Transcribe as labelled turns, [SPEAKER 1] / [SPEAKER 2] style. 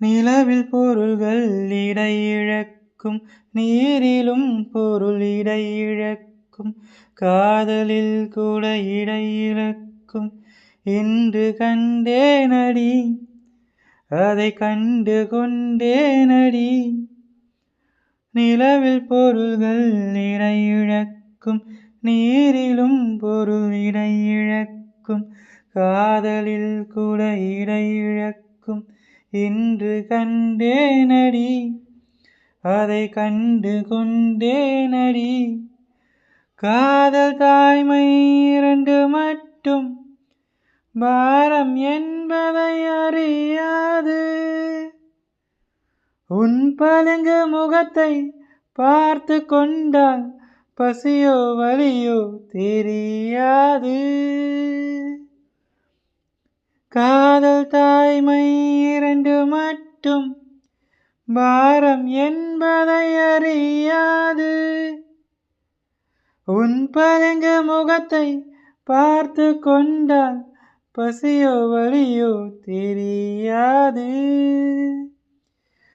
[SPEAKER 1] நிலவில் பொருள்கள் இடை இழக்கும், நீரிலும் பொருள் இடை இழக்கும், காதலில் கூட இடை இழக்கும். இன்று கண்டேனடி, அதை கண்டு கொண்டேனடி. நிலவில் பொருள்கள் இடை இழக்கும், நீரிலும் பொருள் இடை இழக்கும், காதலில் கூட இடை இழக்கும். இன்று கண்டேனடி, அதை கண்டு கொண்டேனடி. காதல் தாய்மை இரண்டு மட்டும், பாரம் என்பதை அறியாது. உன் பளிங்கு முகத்தை பார்த்து கொண்டால் பசியோ வலியோ தெரியாது. காதல் தாய்மை இரண்டு மட்டும், பாரம் என்பதை அறியாது. உன் பளிங்கு முகத்தை பார்த்து கொண்டால் பசியோ வலியோ தெரியாது.